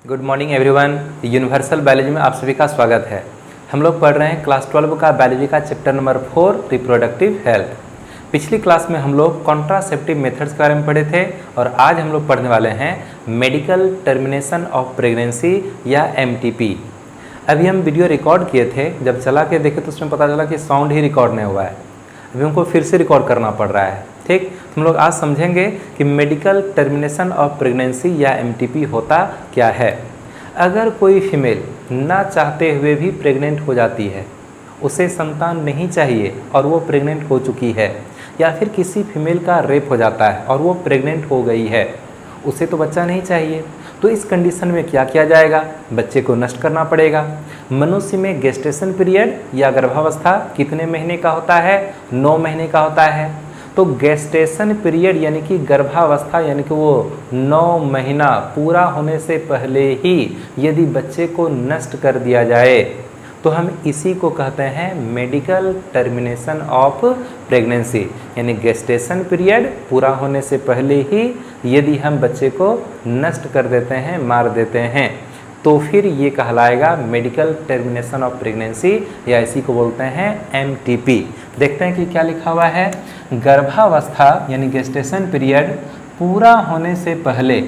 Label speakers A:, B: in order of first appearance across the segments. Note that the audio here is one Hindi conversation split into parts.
A: Good morning everyone. Universal biology में आप सभी का स्वागत है। हम लोग पढ़ रहे हैं क्लास 12 का बायोलॉजी का चैप्टर नंबर 4 रिप्रोडक्टिव हेल्थ। पिछली क्लास में हम लोग कॉन्ट्रासेप्टिव मेथड्स के बारे में पढ़े थे और आज हम लोग पढ़ने वाले हैं मेडिकल टर्मिनेशन ऑफ प्रेगनेंसी या MTP। अभी हम वीडियो रिकॉर्ड किए थे, जब चला के देखे तो उसमें पता चला कि साउंड ही रिकॉर्ड नहीं हुआ है। अभी हमको फिर से रिकॉर्ड करना पड़ रहा है। ठीक, हम लोग आज समझेंगे कि मेडिकल टर्मिनेशन ऑफ प्रेगनेंसी या MTP होता क्या है। अगर कोई फीमेल ना चाहते हुए भी प्रेग्नेंट हो जाती है, उसे संतान नहीं चाहिए और वो प्रेग्नेंट हो चुकी है, या फिर किसी फीमेल का रेप हो जाता है और वो प्रेग्नेंट हो गई है, उसे तो बच्चा नहीं चाहिए, तो इस कंडीशन में क्या किया जाएगा? बच्चे को नष्ट करना पड़ेगा। मनुष्य में गेस्टेशन पीरियड या गर्भावस्था कितने महीने का होता है? 9 महीने का होता है। तो गेस्टेशन पीरियड यानी कि गर्भावस्था यानी कि वो 9 महीना पूरा होने से पहले ही यदि बच्चे को नष्ट कर दिया जाए तो हम इसी को कहते हैं मेडिकल टर्मिनेशन ऑफ प्रेगनेंसी। यानी गेस्टेशन पीरियड पूरा होने से पहले ही यदि हम बच्चे को नष्ट कर देते हैं, मार देते हैं, तो फिर ये कहलाएगा मेडिकल टर्मिनेशन ऑफ प्रेगनेंसी या इसी को बोलते हैं MTP। देखते हैं कि क्या लिखा हुआ है। गर्भावस्था यानी गेस्टेशन पीरियड पूरा होने से पहले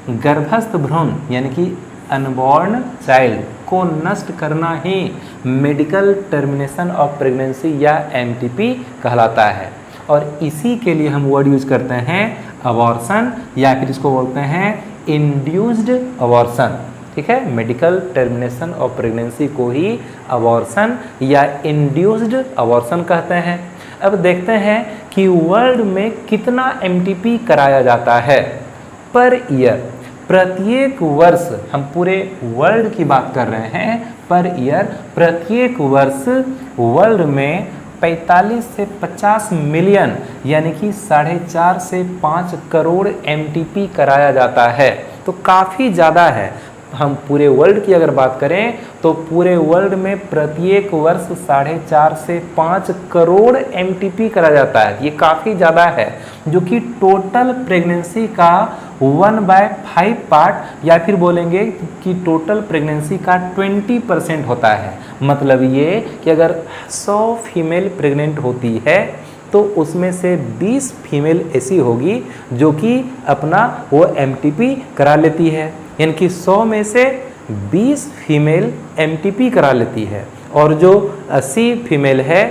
A: गर्भस्थ भ्रूण यानी कि अनबॉर्न चाइल्ड को नष्ट करना ही मेडिकल टर्मिनेशन ऑफ प्रेगनेंसी या MTP कहलाता है। और इसी के लिए हम वर्ड यूज करते हैं अबॉर्शन या फिर इसको बोलते हैं इंड्यूस्ड अबॉर्शन। ठीक है, मेडिकल टर्मिनेशन ऑफ प्रेगनेंसी को ही अबॉर्शन या इंड्यूस्ड अबॉर्शन कहते हैं। अब देखते हैं कि वर्ल्ड में कितना MTP कराया जाता है पर ईयर। प्रत्येक वर्ष, हम पूरे वर्ल्ड की बात कर रहे हैं, पर ईयर प्रत्येक वर्ष वर्ल्ड में 45 से 50 मिलियन यानी कि 4.5 से 5 करोड़ MTP कराया जाता है। तो काफ़ी ज़्यादा है। हम पूरे वर्ल्ड की अगर बात करें तो पूरे वर्ल्ड में प्रत्येक वर्ष 4.5 से 5 करोड़ MTP करा जाता है। ये काफ़ी ज़्यादा है, जो कि टोटल प्रेगनेंसी का 1/5 पार्ट या फिर बोलेंगे कि टोटल प्रेगनेंसी का 20% होता है। मतलब ये कि अगर 100 फीमेल प्रेग्नेंट होती है तो उसमें से 20 फीमेल ऐसी होगी जो कि अपना वो MTP करा लेती है। यानी कि 100 में से 20 फीमेल MTP करा लेती है और जो 80 फीमेल है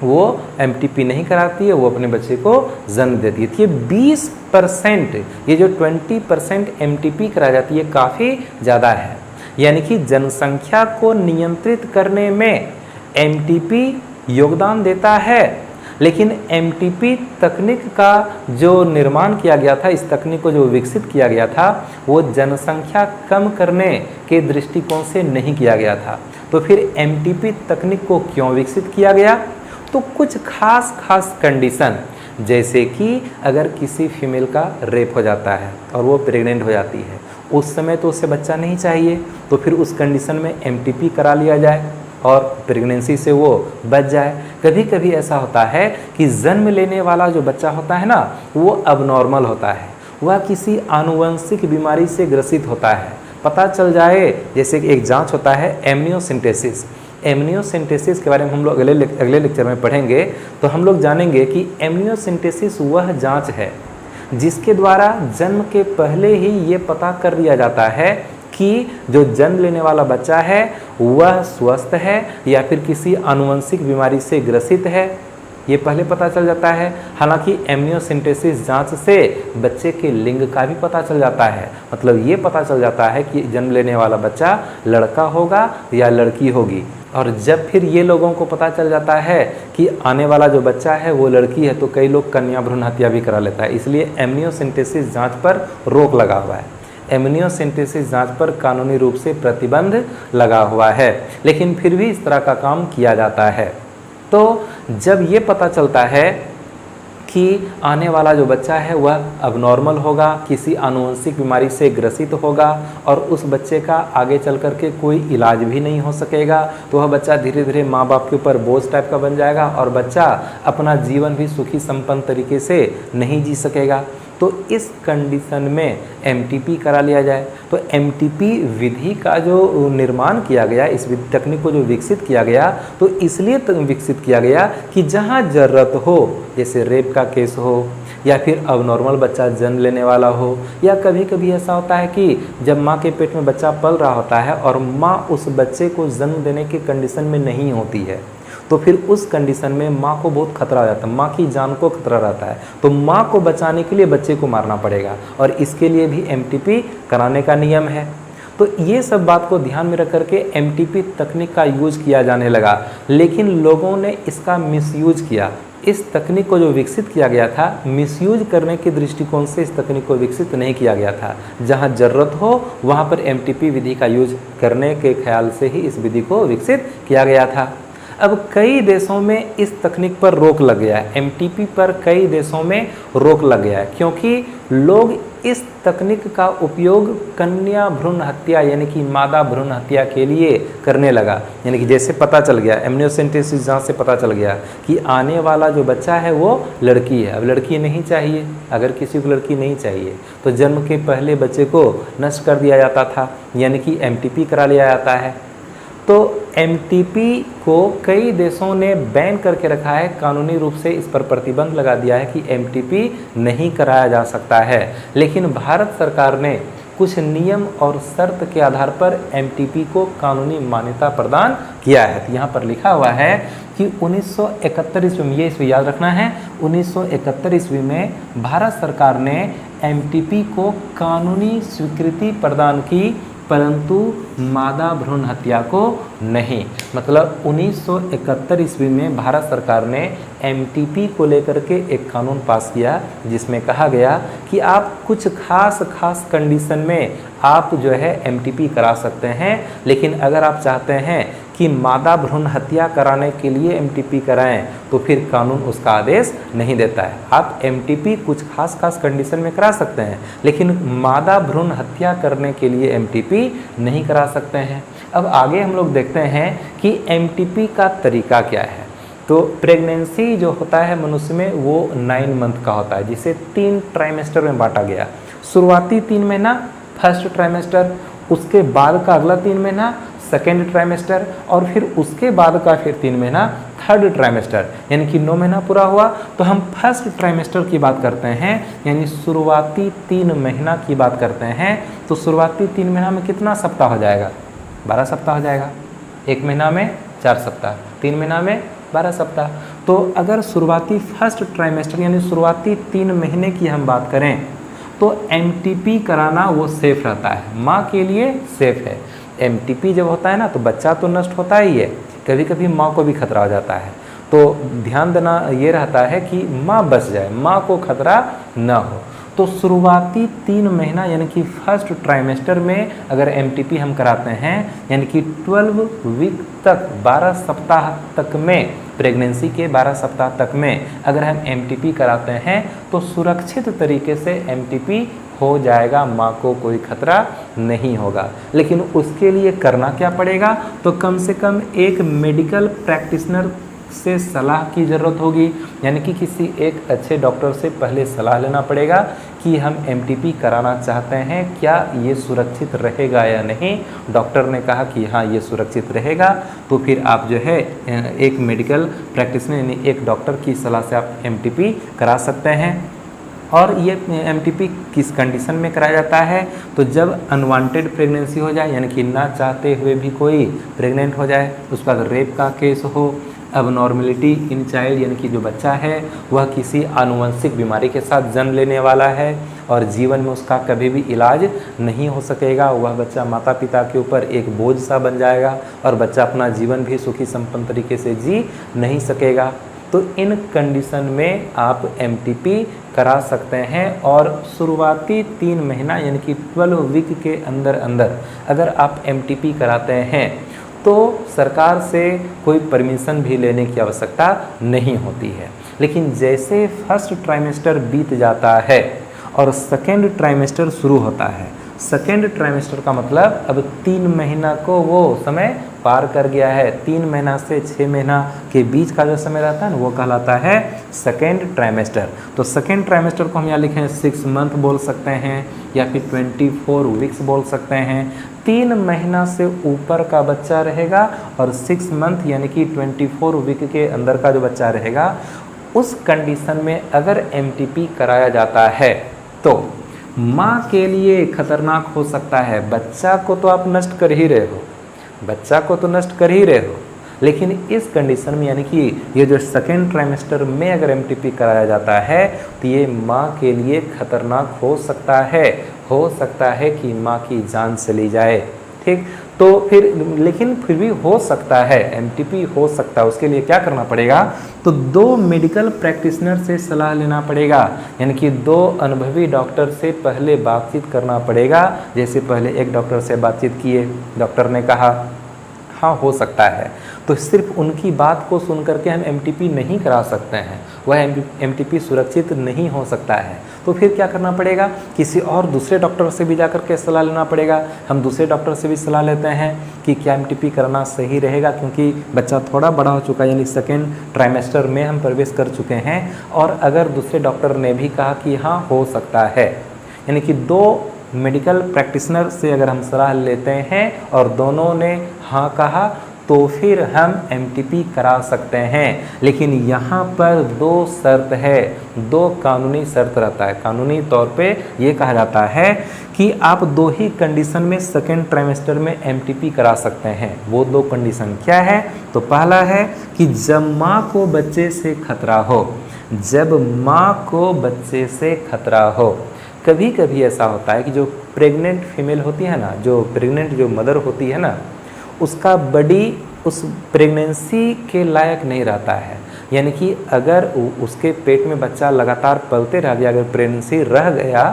A: वो MTP नहीं कराती है, वो अपने बच्चे को जन्म देती है। तो ये 20%, ये जो 20% MTP करा जाती है काफ़ी ज़्यादा है। यानी कि जनसंख्या को नियंत्रित करने में MTP योगदान देता है, लेकिन MTP तकनीक का जो निर्माण किया गया था, इस तकनीक को जो विकसित किया गया था, वो जनसंख्या कम करने के दृष्टिकोण से नहीं किया गया था। तो फिर MTP तकनीक को क्यों विकसित किया गया? तो कुछ खास कंडीशन, जैसे कि अगर किसी फीमेल का रेप हो जाता है और वो प्रेग्नेंट हो जाती है, उस समय तो उसे बच्चा नहीं चाहिए, तो फिर उस कंडीशन में MTP करा लिया जाए और प्रेगनेंसी से वो बच जाए। कभी कभी ऐसा होता है कि जन्म लेने वाला जो बच्चा होता है ना, वो अबनॉर्मल होता है, वह किसी आनुवंशिक बीमारी से ग्रसित होता है। पता चल जाए, जैसे कि एक जांच होता है एमनियोसेंटेसिस। एमनियोसेंटेसिस के बारे में हम लोग अगले लेक्चर में पढ़ेंगे, तो हम लोग जानेंगे कि एमनियोसेंटेसिस वह जांच है जिसके द्वारा जन्म के पहले ही ये पता कर दिया जाता है कि जो जन्म लेने वाला बच्चा है वह स्वस्थ है या फिर किसी आनुवंशिक बीमारी से ग्रसित है, ये पहले पता चल जाता है। हालांकि एमनियोसेंटेसिस जांच से बच्चे के लिंग का भी पता चल जाता है। मतलब ये पता चल जाता है कि जन्म लेने वाला बच्चा लड़का होगा या लड़की होगी। और जब फिर ये लोगों को पता चल जाता है कि आने वाला जो बच्चा है वो लड़की है, तो कई लोग कन्या भ्रूण हत्या भी करा लेता है। इसलिए एमनियोसेंटेसिस जाँच पर रोक लगा हुआ है। एमनियोसेंटेसिस जांच पर कानूनी रूप से प्रतिबंध लगा हुआ है, लेकिन फिर भी इस तरह का काम किया जाता है। तो जब ये पता चलता है कि आने वाला जो बच्चा है वह अबनॉर्मल होगा, किसी आनुवंशिक बीमारी से ग्रसित होगा और उस बच्चे का आगे चल कर के कोई इलाज भी नहीं हो सकेगा, तो वह बच्चा धीरे धीरे माँ बाप के ऊपर बोझ टाइप का बन जाएगा और बच्चा अपना जीवन भी सुखी संपन्न तरीके से नहीं जी सकेगा। तो इस कंडीशन में एमटीपी करा लिया जाए। तो एमटीपी विधि का जो निर्माण किया गया, इस तकनीक को जो विकसित किया गया, तो इसलिए विकसित किया गया कि जहाँ ज़रूरत हो, जैसे रेप का केस हो या फिर अबनॉर्मल बच्चा जन्म लेने वाला हो, या कभी कभी ऐसा होता है कि जब माँ के पेट में बच्चा पल रहा होता है और माँ उस बच्चे को जन्म देने की कंडीशन में नहीं होती है, तो फिर उस कंडीशन में माँ को बहुत खतरा हो जाता है, माँ की जान को खतरा रहता है। तो माँ को बचाने के लिए बच्चे को मारना पड़ेगा और इसके लिए भी एमटीपी कराने का नियम है। तो ये सब बात को ध्यान में रख करके एमटीपी तकनीक का यूज किया जाने लगा, लेकिन लोगों ने इसका मिसयूज किया। इस तकनीक को जो विकसित किया गया था, मिसयूज करने के दृष्टिकोण से इस तकनीक को विकसित नहीं किया गया था। जहां ज़रूरत हो वहां पर एमटीपी विधि का यूज करने के ख्याल से ही इस विधि को विकसित किया गया था। अब कई देशों में इस तकनीक पर रोक लग गया है, एमटीपी पर कई देशों में रोक लग गया है, क्योंकि लोग इस तकनीक का उपयोग कन्या भ्रूण हत्या यानी कि मादा भ्रूण हत्या के लिए करने लगा। यानी कि जैसे पता चल गया, एमनियोसेंटेसिस जांच से पता चल गया कि आने वाला जो बच्चा है वो लड़की है, अब लड़की नहीं चाहिए। अगर किसी को लड़की नहीं चाहिए तो जन्म के पहले बच्चे को नष्ट कर दिया जाता था, यानी कि एमटीपी करा लिया जाता है। तो एमटीपी को कई देशों ने बैन करके रखा है, कानूनी रूप से इस पर प्रतिबंध लगा दिया है कि एमटीपी नहीं कराया जा सकता है। लेकिन भारत सरकार ने कुछ नियम और शर्त के आधार पर एमटीपी को कानूनी मान्यता प्रदान किया है। तो यहाँ पर लिखा हुआ है कि 1971 ईस्वी में, ये इसमें याद रखना है, 1971 ईस्वी में भारत सरकार ने एमटीपी को कानूनी स्वीकृति प्रदान की, परंतु मादा भ्रूण हत्या को नहीं। मतलब 1971 ईस्वी में भारत सरकार ने एमटीपी को लेकर के एक कानून पास किया, जिसमें कहा गया कि आप कुछ खास कंडीशन में आप जो है एमटीपी करा सकते हैं, लेकिन अगर आप चाहते हैं कि मादा भ्रूण हत्या कराने के लिए एमटीपी कराएं तो फिर कानून उसका आदेश नहीं देता है। आप एमटीपी कुछ खास कंडीशन में करा सकते हैं, लेकिन मादा भ्रूण हत्या करने के लिए एमटीपी नहीं करा सकते हैं। अब आगे हम लोग देखते हैं कि एमटीपी का तरीका क्या है। तो प्रेगनेंसी जो होता है मनुष्य में वो 9 मंथ का होता है, जिसे 3 ट्राइमेस्टर में बांटा गया। शुरुआती 3 महीना फर्स्ट ट्राइमेस्टर, उसके बाद का अगला 3 महीना सेकेंड ट्राइमेस्टर, और फिर उसके बाद का फिर 3 महीना थर्ड ट्राइमेस्टर। यानी कि 9 महीना पूरा हुआ तो हम फर्स्ट ट्राइमेस्टर की बात करते हैं, यानी शुरुआती 3 महीना की बात करते हैं। तो शुरुआती 3 महीना में कितना सप्ताह हो जाएगा? 12 सप्ताह हो जाएगा। 1 महीना में 4 सप्ताह, 3 महीना में 12 सप्ताह। तो अगर शुरुआती फर्स्ट ट्राइमेस्टर यानी शुरुआती 3 महीने की हम बात करें तो एमटीपी कराना वो सेफ रहता है, माँ के लिए सेफ है। एमटीपी जब होता है ना तो बच्चा तो नष्ट होता ही है, कभी कभी माँ को भी खतरा हो जाता है। तो ध्यान देना ये रहता है कि माँ बच जाए, माँ को खतरा ना हो। तो शुरुआती 3 महीना यानी कि फर्स्ट ट्राइमेस्टर में अगर एमटीपी हम कराते हैं, यानी कि 12 वीक तक, 12 सप्ताह तक में, प्रेगनेंसी के 12 सप्ताह तक में अगर हम एमटीपी कराते हैं तो सुरक्षित तरीके से एमटीपी हो जाएगा, माँ को कोई खतरा नहीं होगा। लेकिन उसके लिए करना क्या पड़ेगा? तो कम से कम एक मेडिकल प्रैक्टिशनर से सलाह की ज़रूरत होगी, यानी कि किसी एक अच्छे डॉक्टर से पहले सलाह लेना पड़ेगा कि हम एमटीपी कराना चाहते हैं, क्या ये सुरक्षित रहेगा या नहीं। डॉक्टर ने कहा कि हाँ ये सुरक्षित रहेगा, तो फिर आप जो है एक मेडिकल प्रैक्टिशनर यानी एक डॉक्टर की सलाह से आप एमटीपी करा सकते हैं। और ये एमटीपी किस कंडीशन में कराया जाता है? तो जब अनवांटेड प्रेगनेंसी हो जाए, यानी कि ना चाहते हुए भी कोई प्रेग्नेंट हो जाए, उसके बाद रेप का केस हो, अबनॉर्मेलिटी इन चाइल्ड यानी कि जो बच्चा है वह किसी आनुवंशिक बीमारी के साथ जन्म लेने वाला है और जीवन में उसका कभी भी इलाज नहीं हो सकेगा, वह बच्चा माता पिता के ऊपर एक बोझ सा बन जाएगा और बच्चा अपना जीवन भी सुखी संपन्न तरीके से जी नहीं सकेगा। तो इन कंडीशन में आप एमटीपी करा सकते हैं और शुरुआती 3 महीना यानी कि 12 वीक के अंदर अंदर अगर आप एमटीपी कराते हैं तो सरकार से कोई परमिशन भी लेने की आवश्यकता नहीं होती है। लेकिन जैसे फर्स्ट ट्राइमेस्टर बीत जाता है और सेकेंड ट्राइमेस्टर शुरू होता है सेकेंड ट्राइमेस्टर का मतलब अब 3 महीना को वो समय पार कर गया है। 3 महीना से 6 महीना के बीच का जो समय रहता है ना वो कहलाता है सेकेंड ट्राइमेस्टर। तो सेकेंड ट्राइमेस्टर को हम यहाँ लिखें 6 मंथ बोल सकते हैं या फिर 24 वीक्स बोल सकते हैं। 3 महीना से ऊपर का बच्चा रहेगा और 6 मंथ यानी कि 24 वीक के अंदर का जो बच्चा रहेगा, उस कंडीशन में अगर एमटीपी कराया जाता है तो माँ के लिए खतरनाक हो सकता है। बच्चा को तो आप नष्ट कर ही रहे हो, बच्चा को तो नष्ट कर ही रहे हो, लेकिन इस कंडीशन में यानी कि ये जो सेकेंड ट्राइमेस्टर में अगर एमटीपी कराया जाता है तो ये माँ के लिए खतरनाक हो सकता है कि माँ की जान चली जाए। ठीक, तो फिर लेकिन फिर भी हो सकता है, एमटीपी हो सकता है। उसके लिए क्या करना पड़ेगा, तो 2 मेडिकल प्रैक्टिशनर से सलाह लेना पड़ेगा, यानी कि 2 अनुभवी डॉक्टर से पहले बातचीत करना पड़ेगा। जैसे पहले एक डॉक्टर से बातचीत किए, डॉक्टर ने कहा हाँ हो सकता है, तो सिर्फ उनकी बात को सुन करके हम एमटीपी नहीं करा सकते हैं, वह एमटीपी सुरक्षित नहीं हो सकता है। तो फिर क्या करना पड़ेगा, किसी और दूसरे डॉक्टर से भी जाकर के सलाह लेना पड़ेगा। हम दूसरे डॉक्टर से भी सलाह लेते हैं कि क्या एमटीपी करना सही रहेगा, क्योंकि बच्चा थोड़ा बड़ा हो चुका है, यानी सेकेंड ट्राइमेस्टर में हम प्रवेश कर चुके हैं। और अगर दूसरे डॉक्टर ने भी कहा कि हाँ हो सकता है, यानी कि 2 मेडिकल प्रैक्टिशनर से अगर हम सलाह लेते हैं और दोनों ने हाँ कहा तो फिर हम एमटीपी करा सकते हैं। लेकिन यहाँ पर 2 शर्त है, 2 कानूनी शर्त रहता है। कानूनी तौर पे ये कहा जाता है कि आप 2 ही कंडीशन में सेकेंड ट्राइमेस्टर में एमटीपी करा सकते हैं। वो 2 कंडीशन क्या है, तो पहला है कि जब माँ को बच्चे से खतरा हो, जब माँ को बच्चे से खतरा हो। कभी कभी ऐसा होता है कि जो प्रेग्नेंट फीमेल होती है ना, जो प्रेग्नेंट जो मदर होती है ना, उसका बॉडी उस प्रेगनेंसी के लायक नहीं रहता है। यानी कि अगर उसके पेट में बच्चा लगातार पलते रह गया, अगर प्रेगनेंसी रह गया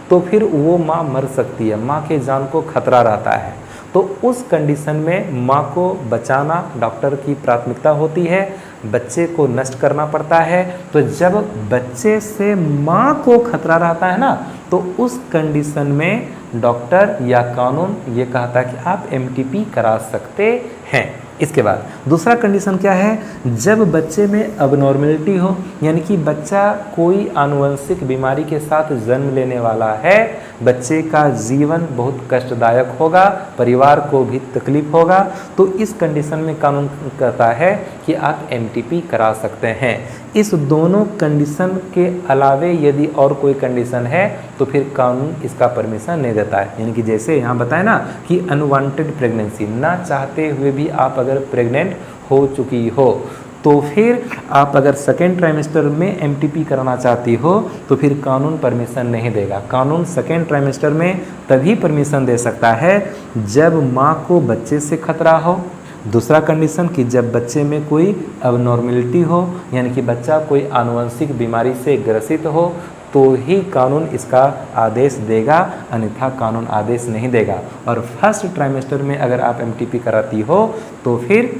A: तो फिर वो माँ मर सकती है, माँ के जान को खतरा रहता है। तो उस कंडीशन में माँ को बचाना डॉक्टर की प्राथमिकता होती है, बच्चे को नष्ट करना पड़ता है। तो जब बच्चे से माँ को खतरा रहता है ना, तो उस कंडीशन में डॉक्टर या कानून ये कहता है कि आप एमटीपी करा सकते हैं। इसके बाद दूसरा कंडीशन क्या है, जब बच्चे में अबनॉर्मेलिटी हो, यानी कि बच्चा कोई आनुवंशिक बीमारी के साथ जन्म लेने वाला है, बच्चे का जीवन बहुत कष्टदायक होगा, परिवार को भी तकलीफ होगा, तो इस कंडीशन में कानून कहता है कि आप एमटीपी करा सकते हैं। इस दोनों कंडीशन के अलावे यदि और कोई कंडीशन है तो फिर कानून इसका परमिशन नहीं देता है। यानी कि जैसे यहाँ बताया ना कि अनवांटेड प्रेगनेंसी, ना चाहते हुए भी आप अगर प्रेग्नेंट हो चुकी हो तो फिर आप अगर सेकेंड ट्राइमेस्टर में एमटीपी कराना चाहती हो तो फिर कानून परमिशन नहीं देगा। कानून सेकेंड ट्राइमेस्टर में तभी परमिशन दे सकता है जब माँ को बच्चे से खतरा हो। दूसरा कंडीशन कि जब बच्चे में कोई अबनॉर्मेलिटी हो, यानी कि बच्चा कोई आनुवंशिक बीमारी से ग्रसित हो, तो ही कानून इसका आदेश देगा, अन्यथा कानून आदेश नहीं देगा। और फर्स्ट ट्राइमेस्टर में अगर आप एमटीपी कराती हो तो फिर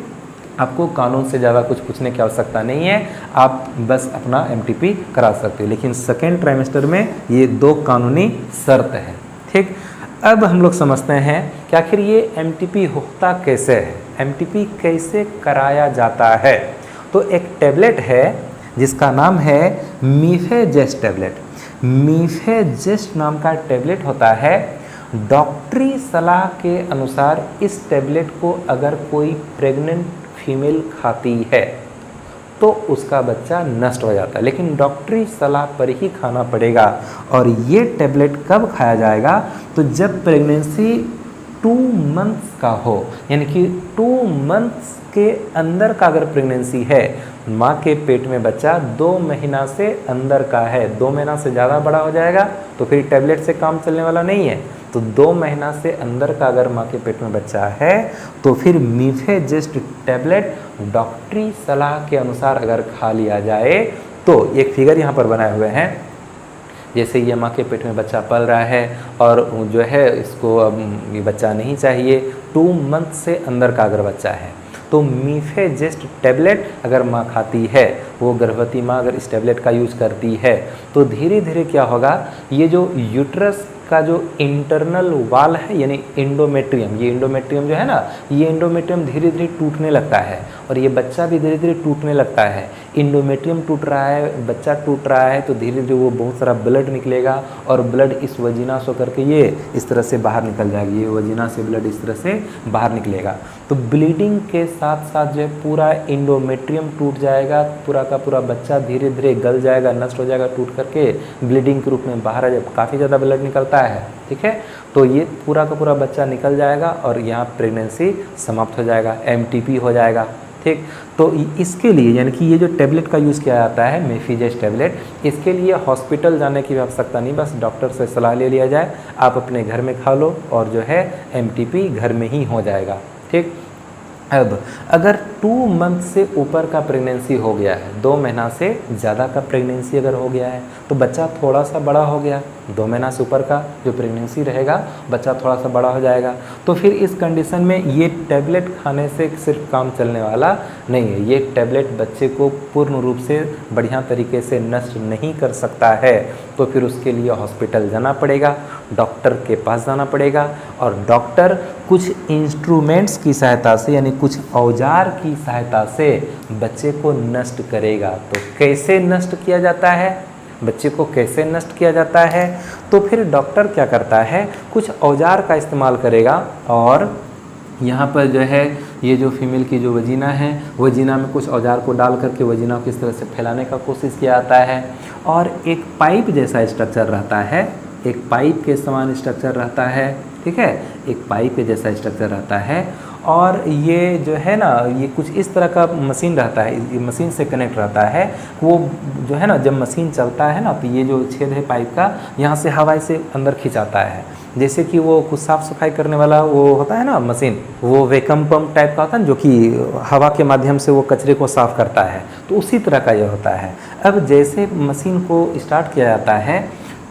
A: आपको कानून से ज़्यादा कुछ पूछने की आवश्यकता नहीं है, आप बस अपना एमटीपी करा सकते हो। लेकिन सेकेंड ट्राइमेस्टर में ये 2 कानूनी शर्त है। ठीक, अब हम लोग समझते हैं कि आखिर ये एमटीपी होता कैसे है, एमटीपी कैसे कराया जाता है। तो एक टैबलेट है जिसका नाम है मीफेजेस्ट टैबलेट। मीफेजेस्ट नाम का टैबलेट होता है। डॉक्टरी सलाह के अनुसार इस टैबलेट को अगर कोई प्रेग्नेंट फीमेल खाती है तो उसका बच्चा नष्ट हो जाता है, लेकिन डॉक्टरी सलाह पर ही खाना पड़ेगा। और ये टैबलेट कब खाया जाएगा, तो जब प्रेगनेंसी 2 मंथ्स का हो, यानी कि 2 मंथ्स के अंदर का अगर प्रेगनेंसी है, माँ के पेट में बच्चा 2 महीना से अंदर का है, 2 महीना से ज़्यादा बड़ा हो जाएगा तो फिर टैबलेट से काम चलने वाला नहीं है। तो 2 महीना से अंदर का अगर माँ के पेट में बच्चा है तो फिर मीफेजेस्ट टैबलेट डॉक्टरी सलाह के अनुसार अगर खा लिया जाए तो एक फिगर यहाँ पर बनाए हुए हैं। जैसे ये माँ के पेट में बच्चा पल रहा है और जो है इसको अब ये बच्चा नहीं चाहिए, 2 मंथ से अंदर का अगर बच्चा है तो मीफेजेस्ट टैबलेट अगर माँ खाती है, वो गर्भवती माँ अगर इस टैबलेट का यूज करती है तो धीरे धीरे क्या होगा, ये जो यूट्रस का जो इंटरनल वाल है यानी इंडोमेट्रियम, ये इंडोमेट्रियम जो है ना, ये इंडोमेट्रियम धीरे धीरे टूटने लगता है और ये बच्चा भी धीरे धीरे टूटने लगता है। इंडोमेट्रियम टूट रहा है, बच्चा टूट रहा है, तो धीरे धीरे वो बहुत सारा ब्लड निकलेगा और ब्लड इस वजीना से होकर के ये इस तरह से बाहर निकल जाएगी, ये वजीना से ब्लड इस तरह से बाहर निकलेगा। तो ब्लीडिंग के साथ साथ जो है पूरा इंडोमेट्रियम टूट जाएगा, पूरा का पूरा बच्चा धीरे धीरे गल जाएगा, नष्ट हो जाएगा, टूट करके ब्लीडिंग के रूप में बाहर आ जाए, काफ़ी ज़्यादा ब्लड निकलता है, ठीक है। तो ये पूरा का पूरा बच्चा निकल जाएगा और यहाँ प्रेगनेंसी समाप्त हो जाएगा, एमटीपी हो जाएगा, ठीक। तो इसके लिए यानी कि ये जो टैबलेट का यूज़ किया जाता है मेफिजेस टैबलेट, इसके लिए हॉस्पिटल जाने की आवश्यकता नहीं, बस डॉक्टर से सलाह ले लिया जाए, आप अपने घर में खा लो और जो है एमटीपी घर में ही हो जाएगा, ठीक। अब अगर 2 मंथ से ऊपर का प्रेगनेंसी हो गया है, 2 महीना से ज़्यादा का प्रेगनेंसी अगर हो गया है, तो बच्चा थोड़ा सा बड़ा हो गया, 2 महीना से ऊपर का जो प्रेगनेंसी रहेगा बच्चा थोड़ा सा बड़ा हो जाएगा, तो फिर इस कंडीशन में ये टैबलेट खाने से सिर्फ काम चलने वाला नहीं है। ये टैबलेट बच्चे को पूर्ण रूप से बढ़िया तरीके से नष्ट नहीं कर सकता है, तो फिर उसके लिए हॉस्पिटल जाना पड़ेगा, डॉक्टर के पास जाना पड़ेगा और डॉक्टर कुछ इंस्ट्रूमेंट्स की सहायता से यानी कुछ औजार की सहायता से बच्चे को नष्ट करेगा। तो कैसे नष्ट किया जाता है, बच्चे को कैसे नष्ट किया जाता है, तो फिर डॉक्टर क्या करता है, कुछ औजार का इस्तेमाल करेगा और यहाँ पर जो है ये जो फीमेल की जो वजीना है, वजीना में कुछ औजार को डाल करके वजीना को किस तरह से फैलाने का कोशिश किया जाता है और एक पाइप जैसा स्ट्रक्चर रहता है, एक पाइप के समान स्ट्रक्चर रहता है, ठीक है, एक पाइप के जैसा स्ट्रक्चर रहता है और ये जो है ना, ये कुछ इस तरह का मशीन रहता है, ये मशीन से कनेक्ट रहता है, वो जो है ना जब मशीन चलता है ना, तो ये जो छेद है पाइप का, यहाँ से हवा से अंदर खिंचाता है, जैसे कि वो कुछ साफ़ सफाई करने वाला वो होता है ना मशीन, वो वैक्यूम पंप टाइप का होता है जो कि हवा के माध्यम से वो कचरे को साफ़ करता है, तो उसी तरह का ये होता है। अब जैसे मशीन को स्टार्ट किया जाता है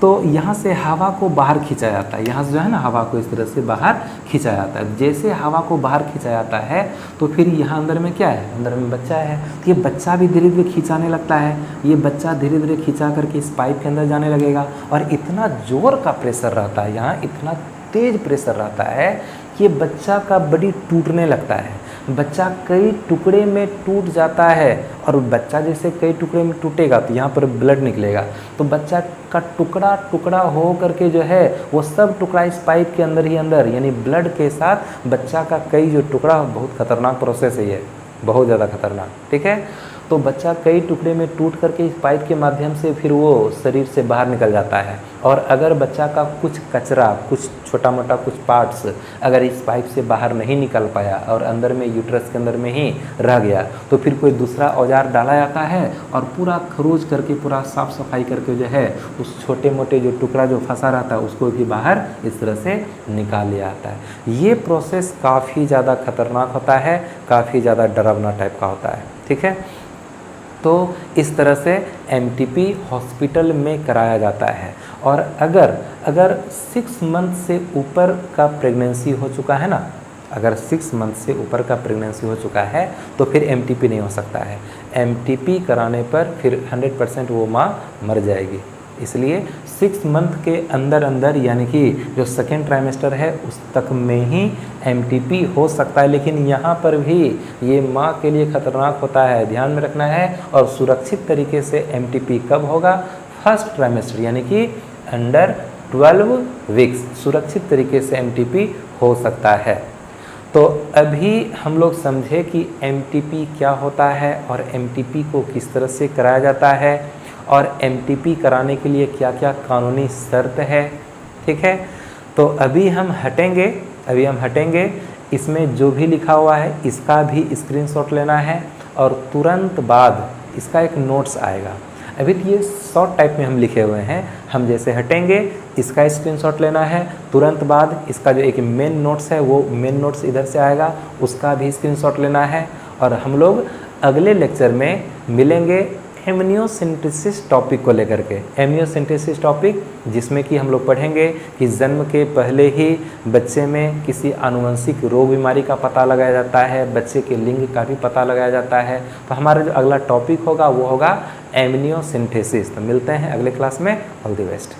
A: तो यहाँ से हवा को बाहर खींचा जाता है, यहाँ से जो है ना हवा को इस तरह से बाहर खींचा जाता है। जैसे हवा को बाहर खींचा जाता है तो फिर यहाँ अंदर में क्या है, अंदर में बच्चा है, तो ये बच्चा भी धीरे धीरे खींचाने लगता है, ये बच्चा धीरे धीरे खींचा करके इस पाइप के अंदर जाने लगेगा और इतना ज़ोर का प्रेशर रहता है, यहाँ इतना तेज़ प्रेशर रहता है कि बच्चा का बॉडी टूटने लगता है, बच्चा कई टुकड़े में टूट जाता है और बच्चा जैसे कई टुकड़े में टूटेगा तो यहाँ पर ब्लड निकलेगा, तो बच्चा का टुकड़ा टुकड़ा हो करके जो है वो सब टुकड़ा इस पाइप के अंदर ही अंदर यानी ब्लड के साथ बच्चा का कई जो टुकड़ा, बहुत खतरनाक प्रोसेस है ये, बहुत ज़्यादा खतरनाक, ठीक है। तो बच्चा कई टुकड़े में टूट करके इस पाइप के माध्यम से फिर वो शरीर से बाहर निकल जाता है और अगर बच्चा का कुछ कचरा, कुछ छोटा मोटा कुछ पार्ट्स अगर इस पाइप से बाहर नहीं निकल पाया और अंदर में यूट्रस के अंदर में ही रह गया तो फिर कोई दूसरा औजार डाला जाता है और पूरा खरोच करके पूरा साफ़ सफाई करके जो है उस छोटे मोटे जो टुकड़ा जो फंसा रहता है उसको भी बाहर इस तरह से निकाल लिया जाता है। ये प्रोसेस काफ़ी ज़्यादा खतरनाक होता है, काफ़ी ज़्यादा डरावना टाइप का होता है, ठीक है। तो इस तरह से एमटीपी हॉस्पिटल में कराया जाता है और अगर 6 मंथ से ऊपर का प्रेगनेंसी हो चुका है ना, अगर 6 मंथ से ऊपर का प्रेगनेंसी हो चुका है तो फिर एमटीपी नहीं हो सकता है। एमटीपी कराने पर फिर 100% वो माँ मर जाएगी, इसलिए 6 मंथ के अंदर अंदर यानी कि जो सेकेंड ट्राइमेस्टर है उस तक में ही एमटीपी हो सकता है। लेकिन यहाँ पर भी ये माँ के लिए खतरनाक होता है, ध्यान में रखना है। और सुरक्षित तरीके से एमटीपी कब होगा, फर्स्ट ट्राइमेस्टर यानी कि अंडर 12 वीक्स सुरक्षित तरीके से एमटीपी हो सकता है। तो अभी हम लोग समझे कि एमटीपी क्या होता है और एमटीपी को किस तरह से कराया जाता है और एमटीपी कराने के लिए क्या क्या कानूनी शर्त है, ठीक है। तो अभी हम हटेंगे, इसमें जो भी लिखा हुआ है इसका भी स्क्रीनशॉट लेना है और तुरंत बाद इसका एक नोट्स आएगा। अभी तो ये शॉर्ट टाइप में हम लिखे हुए हैं, हम जैसे हटेंगे इसका स्क्रीनशॉट लेना है, तुरंत बाद इसका जो एक मेन नोट्स है वो मेन नोट्स इधर से आएगा, उसका भी स्क्रीनशॉट लेना है। और हम लोग अगले लेक्चर में मिलेंगे एमनियोसेंटेसिस टॉपिक को लेकर के। एमनियोसेंटेसिस टॉपिक जिसमें कि हम लोग पढ़ेंगे कि जन्म के पहले ही बच्चे में किसी आनुवंशिक रोग बीमारी का पता लगाया जाता है, बच्चे के लिंग का भी पता लगाया जाता है। तो हमारा जो अगला टॉपिक होगा वो होगा एमनियोसेंटेसिस। तो मिलते हैं अगले क्लास में, ऑल द बेस्ट।